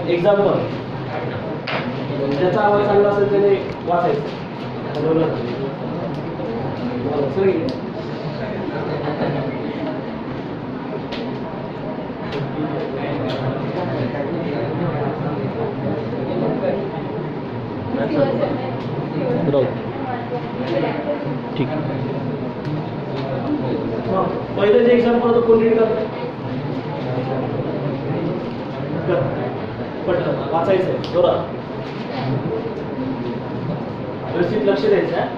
Example ज्याचा आवाज चांगला असेल त्याने वाचायचं. ठीक. पहिलं जे एक्झाम्पल होतं कोण रीड करतं? पटकन वाचायचंय जोरात, व्यवस्थित लक्ष द्यायचं आहे.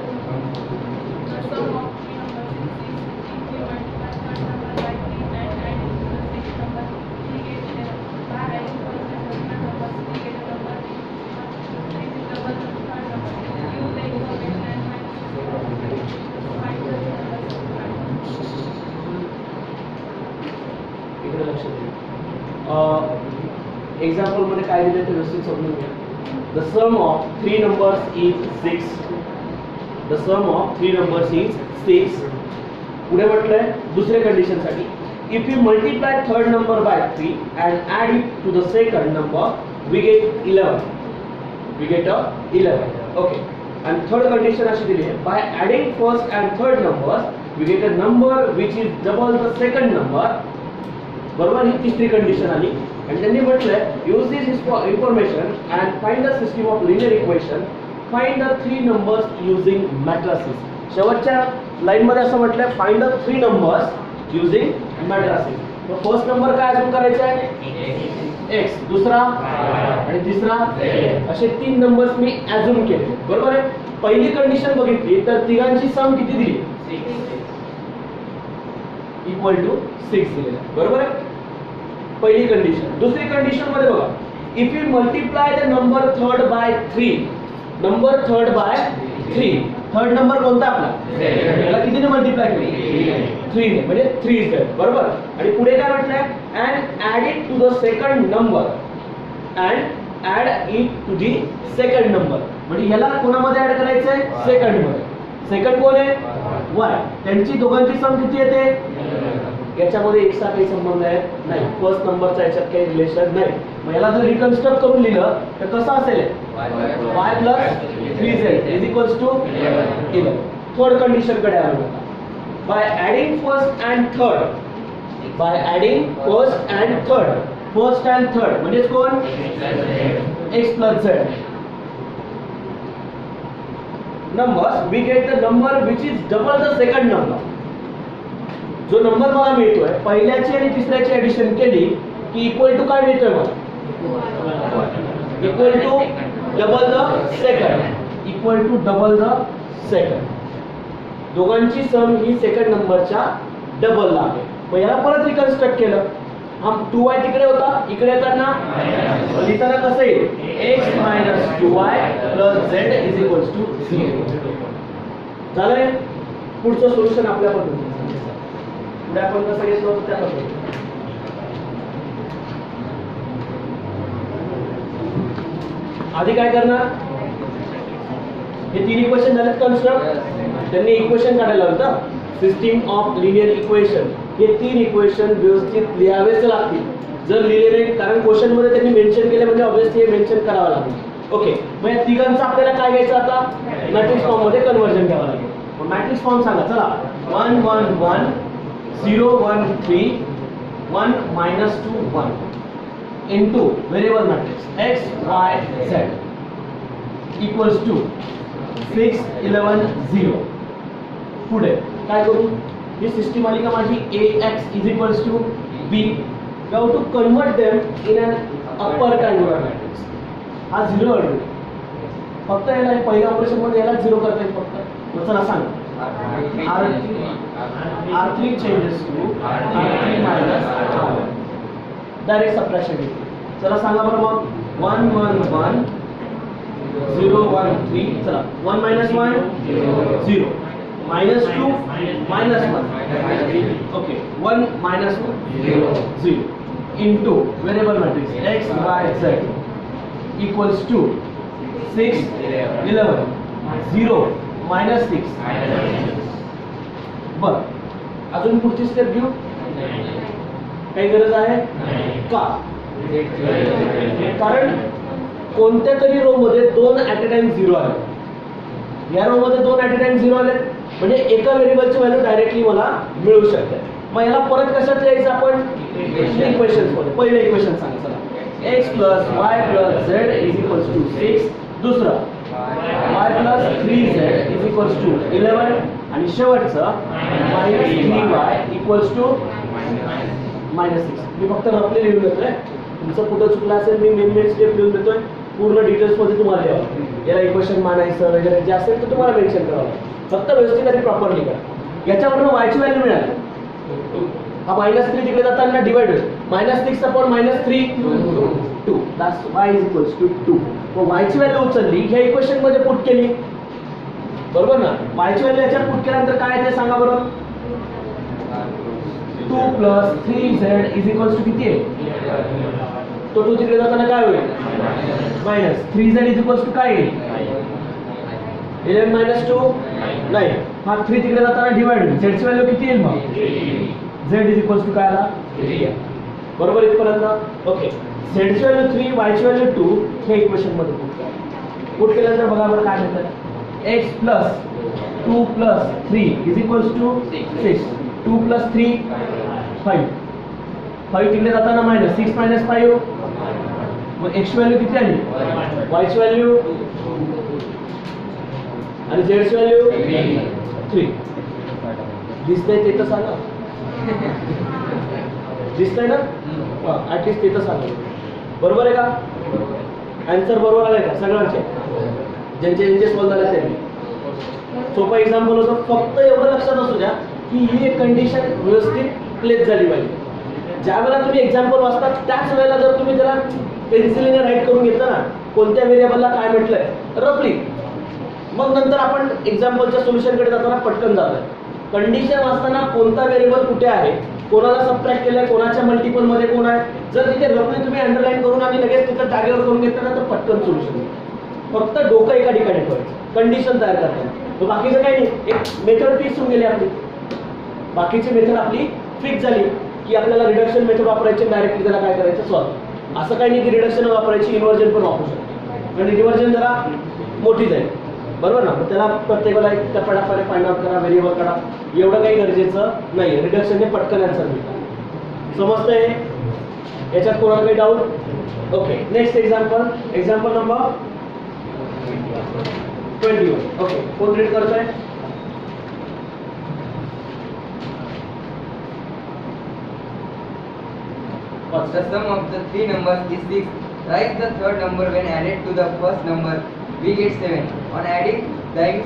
इकडे लक्ष द्या. एक्झाम्पल मध्ये काय दिले ते व्यवस्थित समजून घ्या. The sum of 3 numbers is 6. The sum of 3 numbers is 6. पुढे म्हटलंय दुसऱ्या कंडिशन साठी, if you multiply third number by 3 and add it to the second number we get 11. We get 11. Okay. आणि थर्ड कंडिशन अशी दिली आहे, by adding first and third numbers we get a number which is double the second number. बरोबर, ही तिसरी condition आली. आणि त्यांनी म्हटलंय, use this information and find the system of linear equation, find the 3 numbers using matrices. शेवटच्या line मध्ये असं म्हटलंय, find the 3 numbers using matrices. तर फर्स्ट नंबर काय अजून करायचा आहे? x, दुसरा आणि तिसरा, असे 3 नंबर्स मी अजूम केले. बरोबर आहे. पहिली कंडिशन बघितली तर तिघांची सम किती दिली? इक्वल टू 6 दिलेला. बरोबर आहे, पहिली कंडिशन. दुसरी कंडिशन मध्ये बघा, if you multiply the number third by 3. Number third by 3. Third number कोणता आपला? याला कितीने मल्टिप्लाय केली? 3 ने, म्हणजे 3 इज देयर. बरोबर. आणि पुढे काय म्हटलंय, and add it to the second number. And add it to the second number, म्हणजे ह्याला कोणामध्ये ऍड करायचंय? सेकंड मध्ये. सेकंड कोण आहे? y. त्यांची दोघांची सम किती येते? याच्यामध्ये एकसा काही संबंध आहे नाही, फर्स्ट नंबरचा याच्यात काही रिलेशन नाही. मग याला जर रिकन्स्ट्रक्ट करून लिहिलं तर कसं असेल? y plus 3z is equals to 11. Third condition कडे आलो. By adding first and third, by adding first and third, first and third म्हणजे कोण? x plus z numbers we get the number which is double the second number. जो number मला मिळतोय पहिल्याची आणि तिसऱ्याची addition केली की इक्वल टू काय मिळतोय मला? Equal to double the second. Equal to double the second. दोघांची सम ही सेकंड नंबरच्या डबल ला आहे. मग याला परत रिकन्स्ट्रक्ट केलं. हा 2y तिकडे होता, इकडे येताना लिहिताना कसं येईल? x minus 2y plus z is equals to 0. झालंय. पुढचं सोल्युशन आपल्या पद्धतीने पुढे आपण कसं घेतलं होतं त्या पद्धतीने. आधी काय करणार? हे 3 इक्वेशन झालेत कन्स्ट्रक्ट. त्यांनी इक्वेशन काढायला होतं, सिस्टीम ऑफ लिनियर इक्वेशन. हे 3 इक्वेशन व्यवस्थित लिहावेच लागतील. जर लिहिले नाही, कारण क्वेश्चन मध्ये त्यांनी मेन्शन केले म्हणजे ऑब्विसली हे मेन्शन करावं लागेल. ओके. मग या तिघांचं आपल्याला काय घ्यायचं आता? मॅट्रिक्स फॉर्म मध्ये कन्वर्जन घ्यावं लागेल. मग मॅट्रिक्स फॉर्म सांगा. चला, 1 1 1 0 1 3 1 minus 2 1 into variable matrix x y z equals to 6 11 0. पुढे काय करू? ही सिस्टीम आली का माझी? ax is equals to b. We have to convert them in an upper triangular matrix. हा 0 ऑलरेडी. फक्त याला पहिल्या ऑपरेशन मध्ये याला 0 करता येईल फक्त. मग चला सांग. R3 changes to R3 minus R1. Direct subtraction. चला सांगा बरं मग. 1 1 1 0 1 3. चला 1 minus 1 0 minus 2 minus 1. Okay, 1 minus 1 0 into variable matrix x y z equals to 6 11 0 minus 6. बर, अजून पुढची स्टेप घेऊ. काही गरज आहे का? कारण कोणत्या तरी रो मध्ये 2 ॲट अ टाइम 0 आले. या रो मध्ये 2 ॲट अ टाइम 0 आले म्हणजे एका व्हेरिएबलची व्हॅल्यू डायरेक्टली मला मिळू शकते. मग याला परत कशात लिहायचं आपण? इक्वेशन्स मध्ये. पहिलं इक्वेशन सांगा चला. x plus y plus z is equals to 6. दुसरं y plus 3z is equals to 11 आणि शेवटचं minus 3y equals to minus 6. मी फक्त रफली लिहून देतोय. तुमचं कुठं चुकलं असेल मी मेन स्टेप लिहून देतोय. पूर्ण डिटेल्स मध्ये तुम्हाला द्यावं. याला इक्वेशन मानायचं वगैरे जे असेल तर तुम्हाला मेन्शन करावं. फक्त व्यवस्थित आणि प्रॉपरली करा. याच्यावरून y ची व्हॅल्यू मिळाली. हा -3 तिकडे जाताना डिवाइड होईल. -6 upon -3 2. That's y is equals to 2. मग y ची व्हॅल्यू उचलली ह्या इक्वेशन मध्ये पुट केली. बरोबर ना? y ची व्हॅल्यू याच्यात पुट केल्यानंतर काय आहे ते सांगा बरं. 2 plus 3z is equals to किती आहे? तो 2 तिकडे जाताना काय होईल? -3z is equals to काय येईल? 11 minus 2 नाही. हा 3 तिकडे जाताना डिवाइड होईल. z ची व्हॅल्यू किती येईल मग? z is equals to काय आला? 3. बरोबर इथपर्यंत? ओके. z ची व्हॅल्यू 3, y ची व्हॅल्यू 2 हे इक्वेशन मध्ये पुट करा. पुट केल्यानंतर बघा बरं काय मिळतं. x plus 2 plus 3 is equals to 6. 2 plus 3 5. 5 तिकडे जाताना मायनस 6 minus 5. मग x ची व्हॅल्यू किती आली? y ची व्हॅल्यू आणि z ची व्हॅल्यू 3. दिसतंय ते तर सांगा. दिसतंय ना? ऍटलीस्ट ते तर सांगा. बरोबर आहे का? आन्सर बरोबर आलाय का सगळ्यांचे? ज्यांचे सॉल्व झाले त्यांनी. सोपा एक्झाम्पल होतं. फक्त एवढं लक्षात असू द्या की ही एक कंडिशन व्यवस्थित प्लेस झाली पाहिजे. ज्या वेळेला तुम्ही एक्झाम्पल वाचता त्याच वेळेला जर तुम्ही त्याला पेन्सिलीने राईट करून घेतलं ना कोणत्या व्हेरिएबलला काय म्हटलंय रफली, मग नंतर आपण एक्झाम्पलच्या सोल्युशनकडे जाताना पटकन जातोय. कंडिशन वाचताना कोणता व्हेरिएबल कुठे आहे, कोणाला सबट्रॅक्ट केलंय, कोणाच्या मल्टिपल मध्ये कोण आहे, जर तिथे रफली तुम्ही अंडरलाईन करून आणि लगेच तिथं जागेवर करून घेतलं ना तर पटकन सोल्युशन. फक्त डोकं एका ठिकाणी ठेवायचं कंडिशन तयार करताना. तर बाकीचं काही नाही. एक मेथड फिक्स होऊन गेली आपली. बाकीची मेथड आपली फिक्स झाली की आपल्याला रिडक्शन मेथड वापरायची, डायरेक्टली त्याला काय करायचं सॉल्व. असं काही नाही की रिडक्शन वापरायची, इन्व्हर्जन पण वापरू शकतो. कारण इन्व्हर्जन जरा मोठी जाईल. बरोबर ना? त्याला प्रत्येकाला एक टप्प्याटप्प्याने फाइंड आउट करा, व्हेरिएबल काढा, एवढं काही गरजेचं नाही. रिडक्शनने पटकन आन्सर मिळतात. समजतंय? याच्यात कोणाला काही doubt? Okay. Next example. Example number 21. Okay. कोण रीड करतोय? The sum of the three numbers is 6. Write the third number when added to the first number. We get 7. On adding times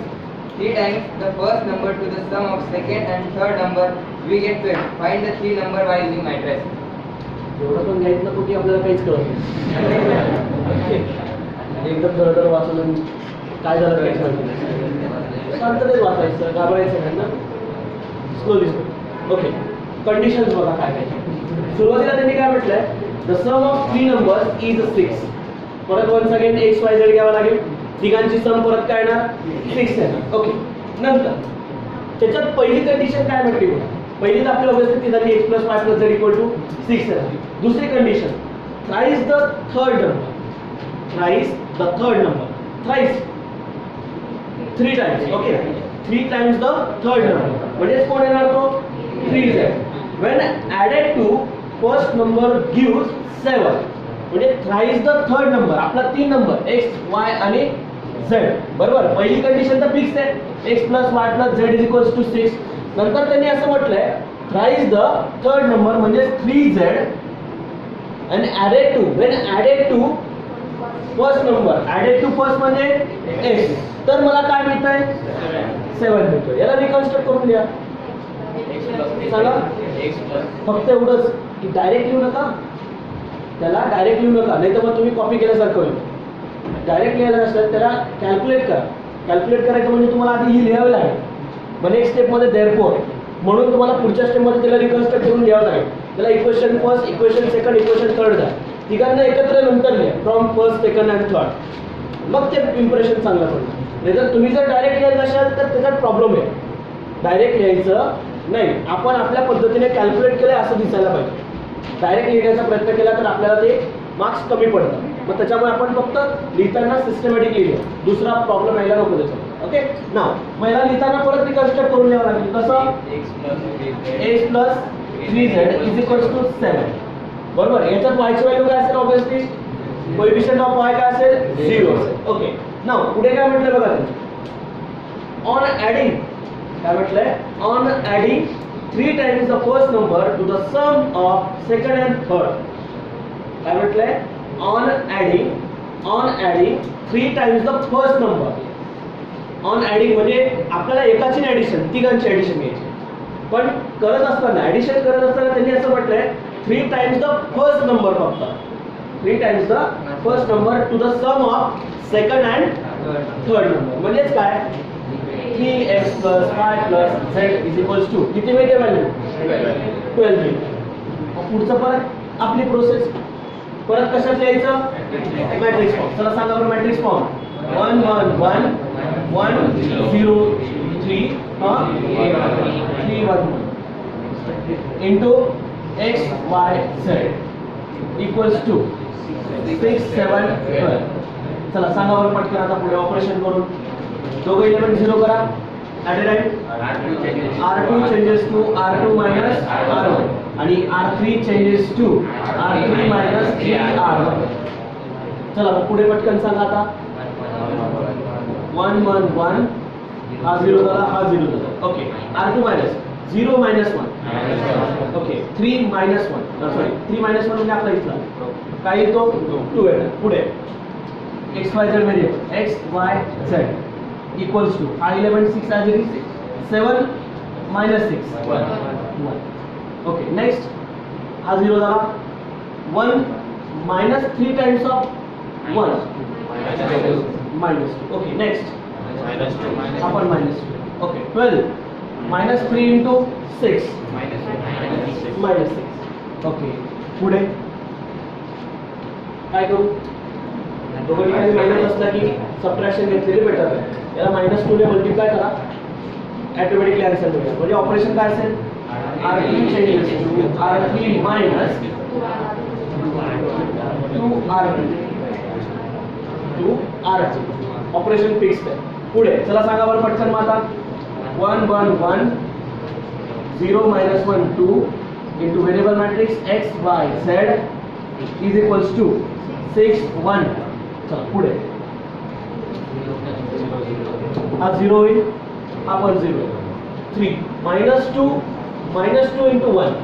3 times the first number to the sum of second and third number, we get 12. Find the three number by using matrix. एवढं पण घ्यायचं नको की आपल्याला काहीच कळत नाही. एकदम दरदर वाचून काय झालं काहीच माहिती नाही. शांततेत वाचायचं, घाबरायचं नाही ना. स्लोली. ओके. कंडिशन्स बघा काय काय. सुरुवातीला त्यांनी काय म्हटलंय? The sum of 3 numbers is 6. परत once again x y z घ्यावा लागेल. तिघांची सम परत काय येणार? 6 येणार. ओके. नंतर त्याच्यात पहिली कंडिशन काय म्हटली? पहिली तर आपली ऑब्वियसली ती झाली x + y + z = 6 येणार. दुसरी condition thrice the third number. Thrice the third number. Thrice 3 times. Okay. 3 times the third number म्हणजे कोण येणार तो? 3z. when added to first number gives 7. म्हणजे thrice the third number. आपला 3 नंबर x y आणि z. बरोबर. पहिली condition तर फिक्स आहे, x + y + z = 6. नंतर त्यांनी असं म्हटलंय thrice the third number म्हणजे 3z and added to when added to first number. added to first म्हणजे x. तर मला काय मिळतंय? 7 मिळतोय. याला रिकन्स्ट्रक्ट करून लिहा. सांगा. फक्त एवढंच की डायरेक्ट लिहू नका. त्याला डायरेक्ट लिहू नका, नाही तर मग तुम्ही कॉपी केल्यासारखं होईल. डायरेक्ट लिहायला नसलं त्याला कॅल्क्युलेट करा. कॅल्क्युलेट करायचं म्हणजे तुम्हाला आधी ही लिहावी लागेल. मग नेक्स्ट स्टेपमध्ये देअरफॉर म्हणून तुम्हाला पुढच्या स्टेपमध्ये त्याला रिकन्स्ट्रक्ट करून लिहावं लागेल. त्याला equation first, equation second, equation third द्या. तिघांना एकत्र नंतर लिहा from first, second and third. मग ते इम्प्रेशन चांगलं पडतं. नाही तर तुम्ही जर डायरेक्ट लिहायचं असाल तर त्याच्यात प्रॉब्लेम आहे. डायरेक्ट लिहायचं नाही. आपण आपल्या पद्धतीने कॅल्क्युलेट केलंय असं दिसायला पाहिजे. डायरेक्ट लिहिण्याचा प्रयत्न केला तर आपल्याला ते मार्क्स कमी पडतात. मग त्याच्यामुळे आपण फक्त लिहिताना सिस्टमॅटिक लिहिलो, दुसरा प्रॉब्लेम यायला नको त्याच्यामध्ये. ओके नाव मग याला लिहिताना परत रिकन्स्ट्रक्ट करून लिहावं लागेल. कसं x plus 3z is equals to 7. बरोबर. याच्यात y ची व्हॅल्यू काय असेल? ऑब्विसली कोएफिशिएंट ऑफ y काय असेल? 0 असेल. ओके नाव पुढे काय म्हटलं बघा तुम्ही, ऑन ॲडिंग काय म्हटलंय? On adding 3 times the first number to the sum of second and third. काय म्हटलंय? On adding 3 times the first number. On adding म्हणजे आपल्याला एकाची ॲडिशन, तिघांची ॲडिशन घ्यायची. पण करत असताना ॲडिशन करत असताना त्यांनी असं म्हटलंय 3 टाइम्स द फर्स्ट नंबर, फक्त 3 times the first number to the sum of second and third number. म्हणजेच काय? 3x plus 5 plus z is equals to किती मिळते व्हॅल्यू? 12 मिळते. पुढचं परत आपली प्रोसेस परत कशात लिहायचं? Matrix form. चला सांगा बरं matrix form. 1 1 1 1 0 3 3 1 into x y z equals to 6 7 12. चला सांगा बरं पटकन आता पुढे ऑपरेशन करून. दोघं एलिमेंट 0 करा at a time. r2 changes to r2 minus r1 आणि r3 changes to r3 minus 3r1. चला पुढे पटकन सांगा आता. 1 1 1 हा 0 झाला, हा 0 झाला. Okay r2 minus 0 minus 1. Okay 3 minus 1 sorry 3 minus 1 म्हणजे आपला इथला काय येतो? 2 येतो. पुढे x y z variable x y z equals to हा element 6 as it is 7 minus 6 1. Okay next हा 0 झाला. 1 minus 3 times of 1 minus 2. Okay next आपण minus 2. Okay 12 minus 3 into 6 minus 6. Okay पुढे काय करू? दोघं ठिकाणी मायनस असला की सबट्रॅक्शन घेतलेली बेटर आहे. याला -2 ने मल्टिप्लाय करा, ऑटोमॅटिकली आन्सर मिळेल. म्हणजे ऑपरेशन काय असेल? r3 changes to r3 minus 2r2 operation fixed आहे. पुढे चला सांगा बरं पटकन मग आता. 1 1 1 0 minus 1 2 into variable matrix x y z is equals to 6 1. चला पुढे हा 0 होईल, हा पण 0. 3 -2 into 1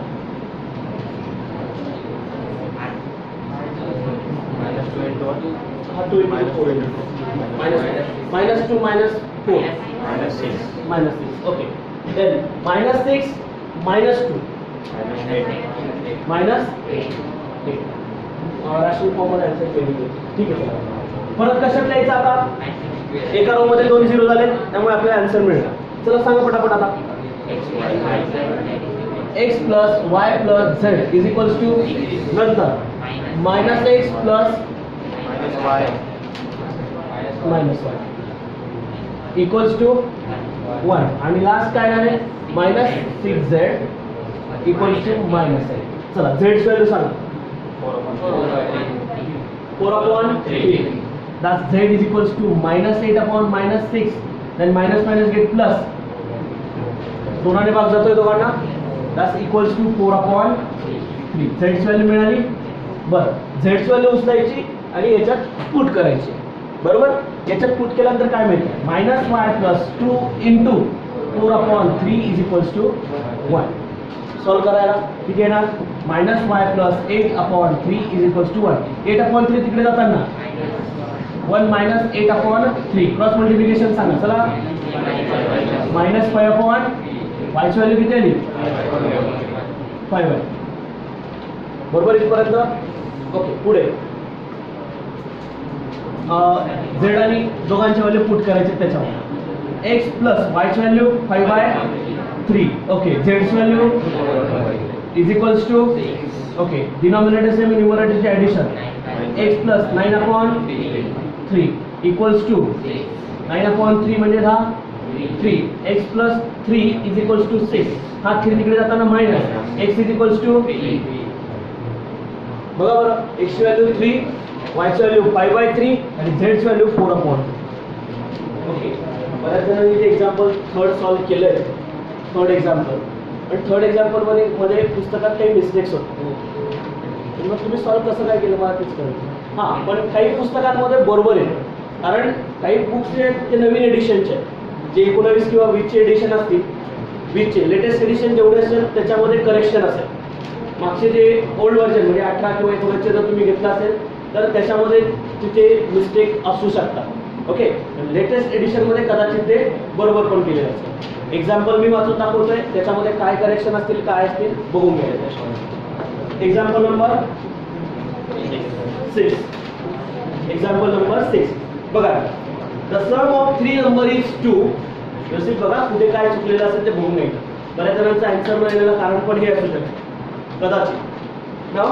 हा 2 into 4 -2 minus 4 minus 6. Okay then -6 -2 -8 rational form मध्ये आन्सर केली. ठीक आहे. परत कशात लिहायचं आता? एका रो मध्ये 2 0 झाले त्यामुळे आपल्याला आन्सर मिळणार. चला सांगा पटापट आता. x plus y plus z is equals to नंतर -x plus minus y equals to 1 आणि लास्ट काय आहे? -6z equals to -8. चला z ची व्हॅल्यू सांगा. 4 upon 3. Thus z is equals to -8 upon -6. Then minus get plus. दोनाने भाग जातोय दोघांना. Thus equals to 4 upon 3. z ची व्हॅल्यू मिळाली. बरं z ची व्हॅल्यू उचलायची आणि याच्यात पुट करायची. बरोबर. याच्यात पुट केल्यानंतर काय मिळतं? -y plus 2 into 4 upon 3 is equals to 1. Solve करायला किती येणार? -y plus 8 upon 3 is equals to 1. 8 upon 3 तिकडे जाताना 1 minus 8 upon 3 क्रॉस मल्टिप्लिकेशन सांगा. चला -5 upon y ची व्हॅल्यू किती आली? 5 आहे. बरोबर इथपर्यंत. ओके पुढे z आणि दोघांची व्हॅल्यू पुट करायची त्याच्यावर. x plus y ची व्हॅल्यू 5/3. ओके z ची value is equals to okay denominator same numerator ची addition. x plus 9 upon 3 equals to 9 upon 3 म्हणजे हा 3. x plus 3 is equals to 6. हा 3 तिकडे जाताना minus x is equals to बघा बरं, x ची व्हॅल्यू 3, y ची व्हॅल्यू 5/3 आणि z ची व्हॅल्यू 4/2. ओके, बऱ्याच जणांनी ते एक्झाम्पल थर्ड सॉल्व्ह केलंय, थर्ड एक्झाम्पल. पण थर्ड एक्झाम्पल मध्ये पुस्तकात काही मिस्टेक्स होते, मग तुम्ही सॉल्व्ह कसं काय केलं मला तेच कळलं. हां, पण काही पुस्तकांमध्ये बरोबर आहे, कारण काही बुक्स जे आहेत ते नवीन एडिशनचे आहेत, जे 19 किंवा 20चे एडिशन असतील, 20चे लेटेस्ट एडिशन जेवढे असेल त्याच्यामध्ये करेक्शन असेल. मागचे जे ओल्ड व्हर्जन म्हणजे 18 किंवा 19चे जर तुम्ही घेतलं असेल तर त्याच्यामध्ये तिथे मिस्टेक असू शकतात. ओके, लेटेस्ट एडिशनमध्ये कदाचित ते बरोबर पण केलेलं असेल. एक्झाम्पल मी वाचून दाखवतोय, त्याच्यामध्ये काय करेक्शन असतील काय असतील बघून घ्यायचं त्याच्यामध्ये. Example number 6. एक्झाम्पल नंबर 6 बघा, the sum of 3 number is 2. व्यवस्थित बघा कुठे काय चुकलेलं असेल ते बघून घ्यायचं. बऱ्याच जणांचं आन्सर न येण्याचं कारण पण हे असू शकतं कदाचित. Now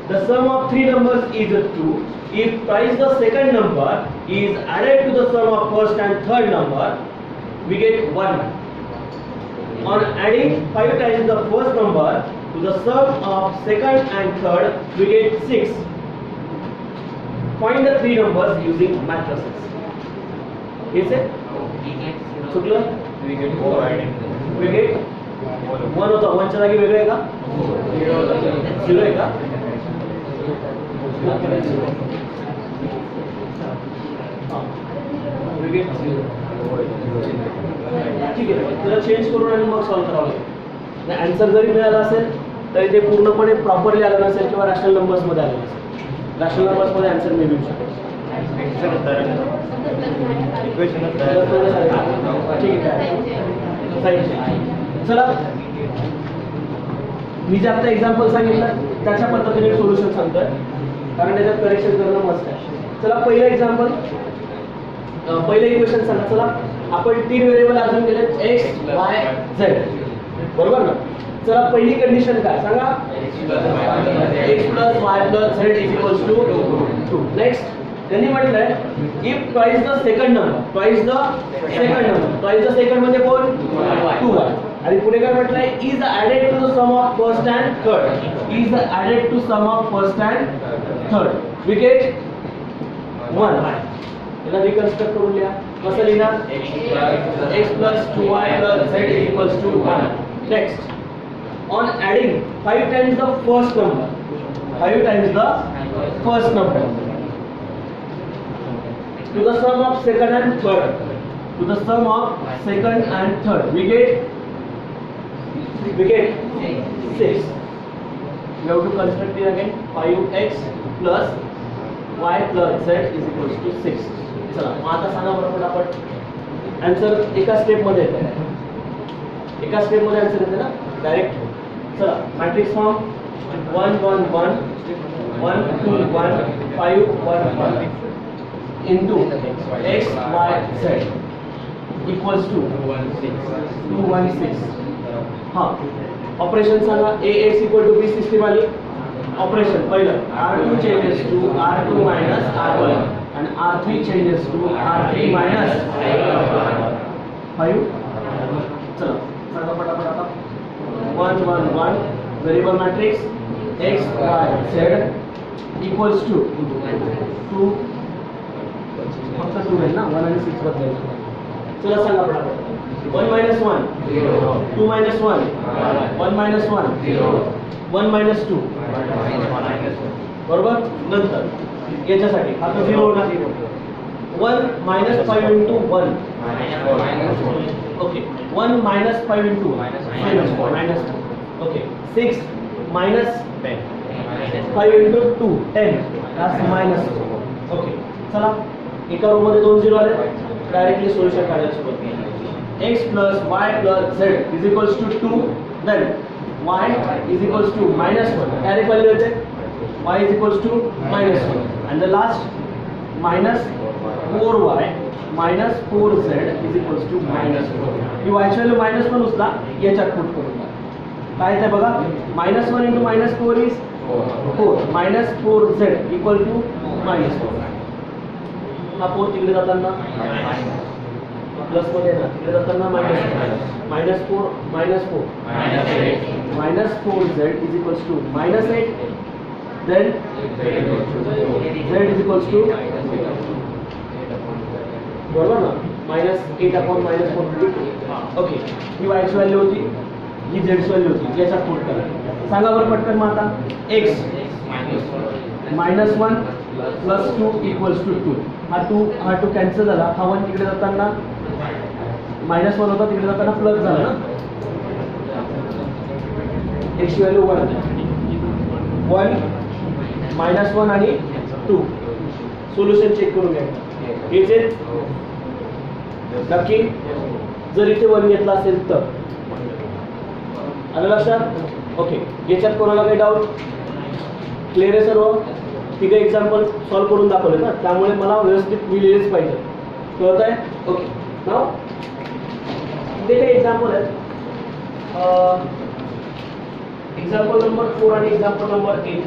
the sum of 3 numbers is 2. If twice the second number is added to the sum of first and third number, we get 1. On adding 5 times the first number to the sum of second and third, we get 6. Find the 3 numbers using matrices. Is it? चुकलं? We get 1 होता, 1 च्या जागी वेगळं आहे का? 0 आहे का? ठीक आहे, त्याला चेंज करून आणि मग सॉल्व्ह करावं लागेल. आन्सर जरी मिळाला असेल तरी ते पूर्णपणे प्रॉपरली आलं नसेल किंवा रॅशनल नंबर्समध्ये आलं नसेल. रॅशनल नंबर्समध्ये आन्सर मी देऊ शकेल. ठीक आहे, चला मी जे आता एक्झाम्पल सांगितलं त्याच्या पद्धतीने सोल्युशन सांगतोय, कारण त्याच्यात करेक्शन करणं मस्त आहे. चला पहिलं एक्झाम्पल, पहिलं इक्वेशन सांगा. चला आपण 3 व्हेरिएबल अजून केले, x y z, बरोबर ना. चला पहिली कंडिशन काय सांगा, x plus y plus z is equals to 2. Next त्यांनी म्हटलंय if twice the second number, twice the second म्हणजे कोण, 2y. आणि पुढे काय म्हटलंय, is added to the sum of first and third, is added to sum of first and third, we get 1. याला reconstruct करून लिहा. कसं लिहिणार, x plus 2y plus z is equals to 1. Next, on adding 5 times the first number, 5 times the first number to the sum of second and third, to the sum of second and third, we get 6. We have to construct it again. 5x plus y plus z is equals to 6. चला मग आता सांगा बरोबर आपण answer एका step मध्ये येते, एका स्टेप मध्ये आन्सर येते ना डायरेक्ट. चला matrix form 1 1 1 1 2 1 5 1 1 into x y z equals to 2 1 6. हाँ, ऑपरेशन सांगा. ax equal to b system वाली ऑपरेशन पहिलं r2 changes to r2 minus r1 and r3 changes to r3 minus 5. चलो सांगा पटापट आता. 1 1 1 variable matrix x y z equals to 2. फक्त 2 आहे ना, 1 आणि 6 बदलेल. चला सांगा पटापट. 1 minus 1 0, 2 minus 1 1 minus 1 0, 1 minus 2 बरोबर. नंतर याच्यासाठी आता 0 होणार. 1 minus 5 into 1 okay, 1 minus 5 into minus 2 okay. 6 minus 5 into 2 10 that's minus 2 okay. चला एका रो मध्ये 2 0 आले, डायरेक्टली सोल्युशन काढायला सुरुवात केली. x plus y plus z is equals to 2, then y is equals to minus 1. Direct value होते, y is equals to minus 1, and the last minus 4y minus 4z is equals to minus 4. He y ची value minus 1 उचला, याच्यात put करून टाका. काय ते बघा, minus 1 into minus 4 is 4, minus 4z equal to minus 4. हा 4 तिकडे जाताना प्लस मध्ये ना, तिकडे जाताना minus 4 minus 4 z is equals to minus 8 then z is equals to बरोबर ना -8/-452. ओके, ही y ची व्हॅल्यू होती, ही z ची व्हॅल्यू होती. याच्यात पुट करा. सांगा बरं पटकन मग आता x -1 + 2 = 2. हा 2 कॅन्सल झाला. हा 1 तिकडे जाताना -1 होता, तिकडे जाताना प्लस झाला ना. x ची व्हॅल्यू 1 -1 आणि 2. सोल्युशन चेक करून घ्या. याचे नक्की जर इथे 1 घेतला असेल तर आलं लक्षात. ओके, याच्यात कोणाला काही डाऊट? क्लिअर आहे सर्व? तिघे एक्झाम्पल सॉल्व्ह करून दाखवले ना, त्यामुळे मला व्यवस्थित लिहिलेच पाहिजे. कळत आहे? ओके, नाव इथे काही एक्झाम्पल आहेत. एक्झाम्पल नंबर 4 आणि एक्झाम्पल नंबर 8.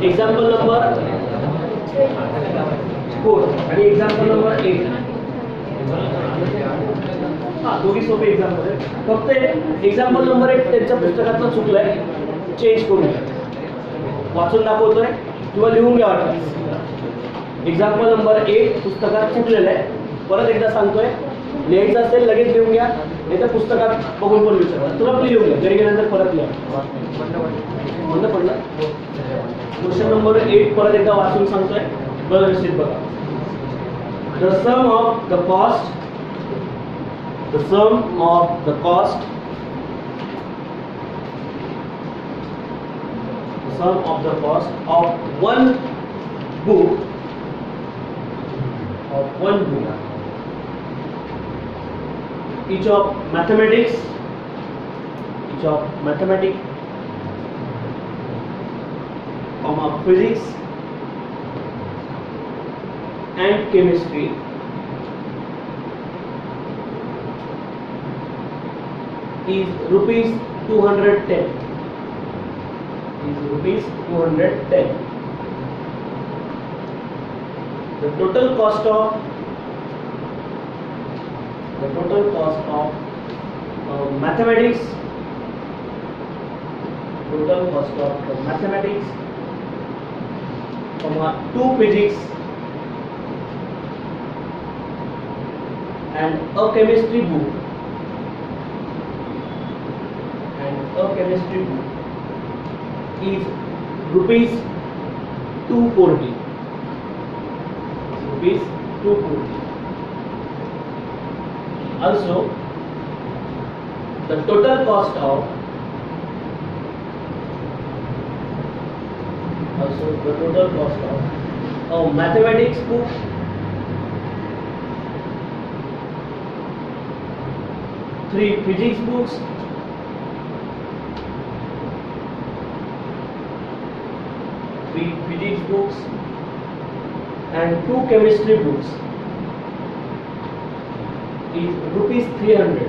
एक्झाम्पल नंबर 4 आणि एक्झाम्पल नंबर 8. हा, दोघी सोपे एक्झाम्पल आहे. फक्त एक्झाम्पल नंबर 8 त्यांच्या पुस्तकातलं चुकलंय, चेंज करून घ्या. वाचून दाखवतोय किंवा लिहून घ्या वाटतं. एक्झाम्पल नंबर 8 पुस्तकात चुकलेलं आहे. परत एकदा सांगतोय, लिहायचं असेल लगेच लिहून घ्या, नाही तर पुस्तकात बघून पण विचारा. तुला लिहून घ्या, घरी गेल्यानंतर परत लिहा. बंद पडलं. क्वेश्चन नंबर 8 परत एकदा वाचून सांगतोय, बरं व्यवस्थित बघा. The sum of the cost of one book each of mathematics, physics and chemistry is rupees 210. The total cost of mathematics, comma 2 physics and a chemistry book is rupees 240. Also, the total cost of a mathematics book, 3 physics books, 3 physics books and 2 chemistry books is rupees 300.